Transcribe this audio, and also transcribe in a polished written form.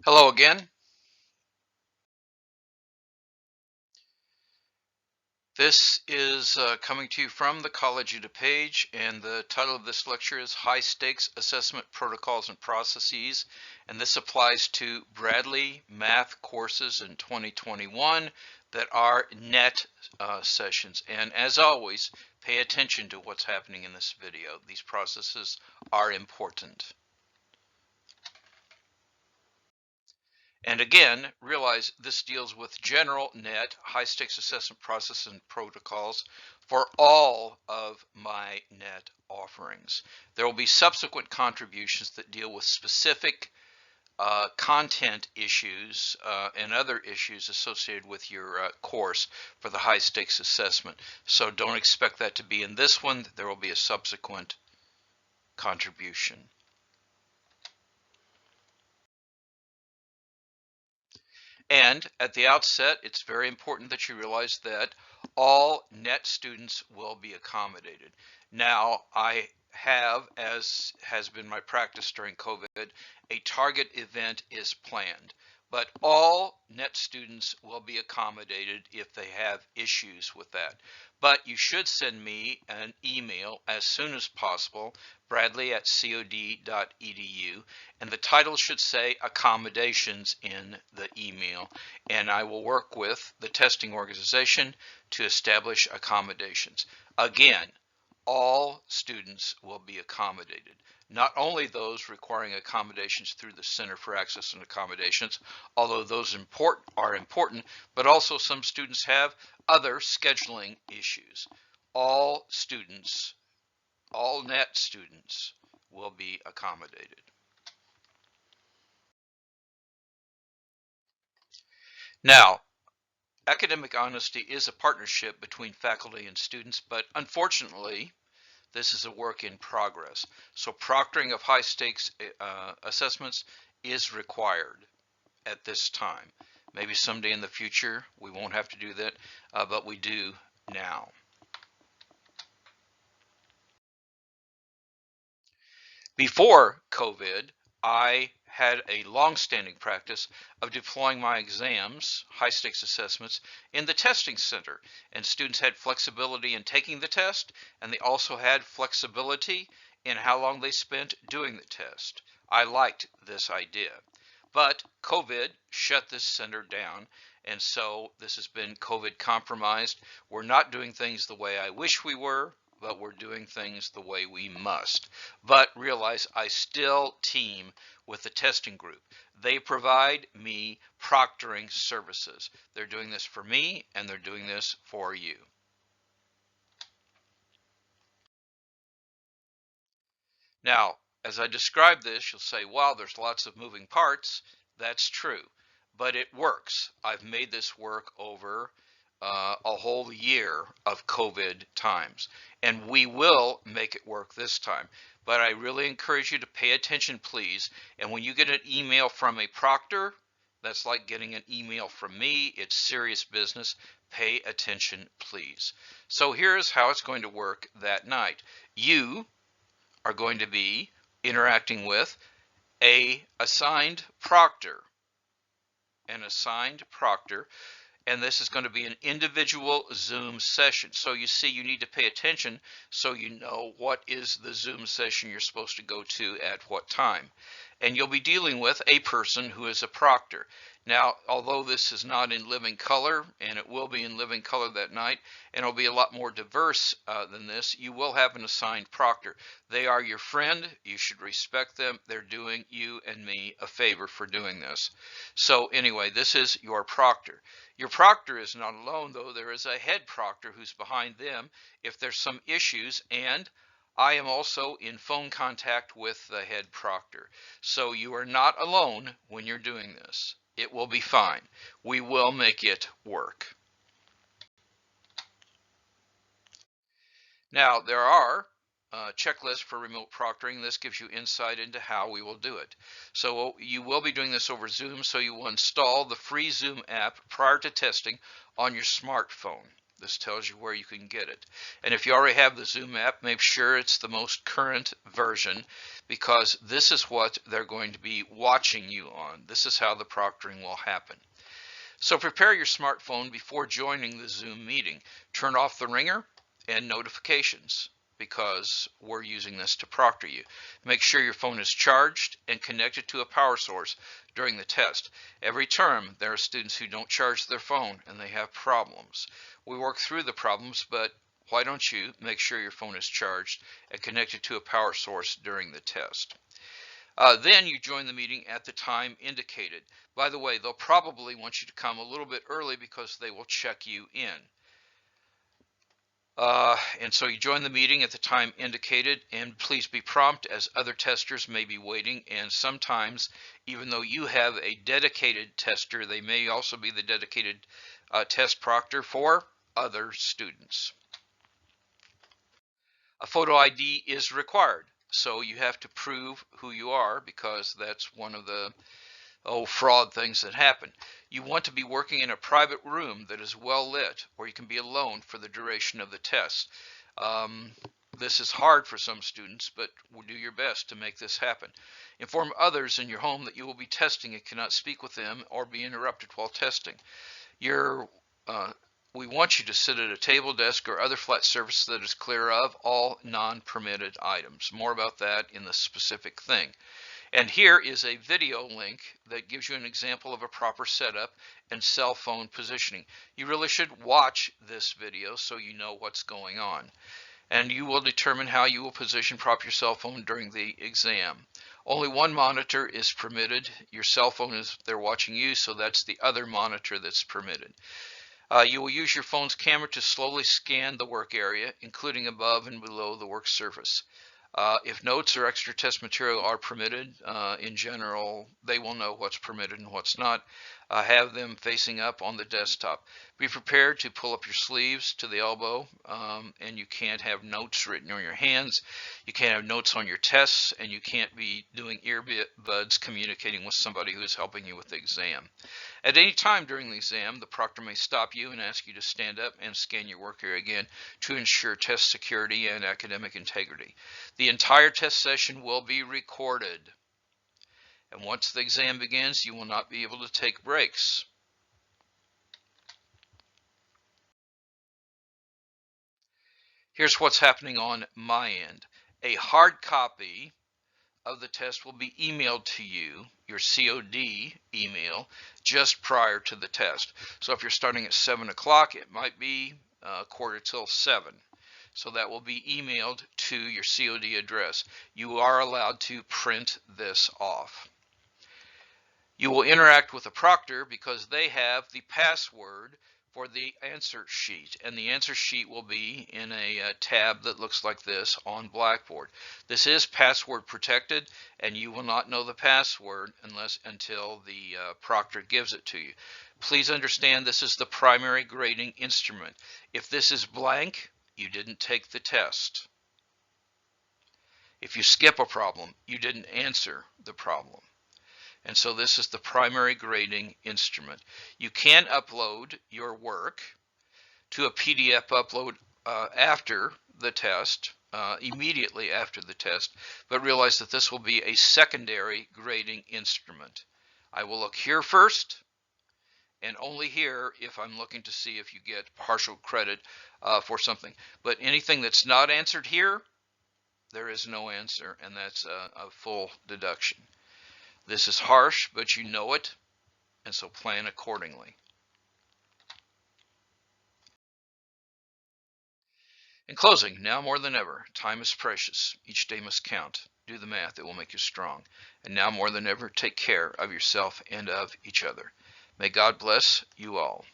Hello again. This is coming to you from the College Uta page, and the title of this lecture is High Stakes Assessment Protocols and Processes, and this applies to Bradley math courses in 2021 that are net sessions. And as always, pay attention to what's happening in this video. These processes are important. And again, realize this deals with general net high stakes assessment process and protocols for all of my net offerings. There will be subsequent contributions that deal with specific content issues and other issues associated with your course for the high stakes assessment. So don't expect that to be in this one. There will be a subsequent contribution. And at the outset, it's very important that you realize that all net students will be accommodated. Now, I have, as has been my practice during COVID, a target event is planned. But all net students will be accommodated if they have issues with that. But you should send me an email as soon as possible, bradley@cod.edu, and the title should say accommodations in the email. And I will work with the testing organization to establish accommodations. Again, all students will be accommodated, not only those requiring accommodations through the Center for Access and Accommodations, although those are important, but also some students have other scheduling issues. All students, all net students, will be accommodated. Now, academic honesty is a partnership between faculty and students, but unfortunately, this is a work in progress. So proctoring of high stakes assessments is required at this time. Maybe someday in the future we won't have to do that, but we do now. Before COVID, I had a long-standing practice of deploying my exams, high-stakes assessments, in the testing center, and students had flexibility in taking the test, and they also had flexibility in how long they spent doing the test. I liked this idea. But COVID shut this center down, and so this has been COVID compromised. We're not doing things the way I wish we were, but we're doing things the way we must. But realize I still team with the testing group. They provide me proctoring services. They're doing this for me, and they're doing this for you. Now, as I describe this, you'll say, wow, there's lots of moving parts. That's true, but it works. I've made this work over a whole year of COVID times, and we will make it work this time. But I really encourage you to pay attention, please. And when you get an email from a proctor, that's like getting an email from me. It's serious business. Pay attention, please. So here's how it's going to work that night. You are going to be interacting with an assigned proctor, and this is going to be an individual Zoom session. So you see, you need to pay attention so you know what is the Zoom session you're supposed to go to at what time. And you'll be dealing with a person who is a proctor. Now, although this is not in living color, and it will be in living color that night, and it'll be a lot more diverse than this, you will have an assigned proctor. They are your friend. You should respect them. They're doing you and me a favor for doing this. So anyway, this is your proctor. Your proctor is not alone, though. There is a head proctor who's behind them if there's some issues, and I am also in phone contact with the head proctor. So you are not alone when you're doing this. It will be fine. We will make it work. Now, there are checklists for remote proctoring. This gives you insight into how we will do it. So you will be doing this over Zoom, so you will install the free Zoom app prior to testing on your smartphone. This tells you where you can get it. And if you already have the Zoom app, make sure it's the most current version, because this is what they're going to be watching you on. This is how the proctoring will happen. So prepare your smartphone before joining the Zoom meeting. Turn off the ringer and notifications, because we're using this to proctor you. Make sure your phone is charged and connected to a power source during the test. Every term, there are students who don't charge their phone and they have problems. We work through the problems, but why don't you make sure your phone is charged and connected to a power source during the test? Then you join the meeting at the time indicated. By the way, they'll probably want you to come a little bit early because they will check you in. And so you join the meeting at the time indicated, and please be prompt, as other testers may be waiting, and sometimes, even though you have a dedicated tester, they may also be the dedicated test proctor for other students. A photo ID is required, so you have to prove who you are, because that's one of the fraud things that happen. You want to be working in a private room that is well lit, or you can be alone for the duration of the test. This is hard for some students, but we'll do your best to make this happen. Inform others in your home that you will be testing and cannot speak with them or be interrupted while testing. We want you to sit at a table, desk, or other flat surface that is clear of all non-permitted items. More about that in the specific thing. And here is a video link that gives you an example of a proper setup and cell phone positioning. You really should watch this video so you know what's going on. And you will determine how you will position prop your cell phone during the exam. Only one monitor is permitted. Your cell phone is there watching you, so that's the other monitor that's permitted. You will use your phone's camera to slowly scan the work area, including above and below the work surface. If notes or extra test material are permitted, in general, they will know what's permitted and what's not. Have them facing up on the desktop. Be prepared to pull up your sleeves to the elbow, and you can't have notes written on your hands. You can't have notes on your tests, and you can't be doing earbuds communicating with somebody who is helping you with the exam. At any time during the exam, the proctor may stop you and ask you to stand up and scan your work area again to ensure test security and academic integrity. The entire test session will be recorded. And once the exam begins, you will not be able to take breaks. Here's what's happening on my end. A hard copy of the test will be emailed to you, your COD email, just prior to the test. So if you're starting at 7 o'clock, it might be 7:15. So that will be emailed to your COD address. You are allowed to print this off. You will interact with the proctor because they have the password for the answer sheet, and the answer sheet will be in a tab that looks like this on Blackboard. This is password protected, and you will not know the password until the proctor gives it to you. Please understand, this is the primary grading instrument. If this is blank, you didn't take the test. If you skip a problem, you didn't answer the problem. And so this is the primary grading instrument. You can upload your work to a PDF upload after the test, immediately after the test, but realize that this will be a secondary grading instrument. I will look here first, and only here if I'm looking to see if you get partial credit for something. But anything that's not answered here, there is no answer, and that's a full deduction. This is harsh, but you know it, and so plan accordingly. In closing, now more than ever, time is precious. Each day must count. Do the math, it will make you strong. And now more than ever, take care of yourself and of each other. May God bless you all.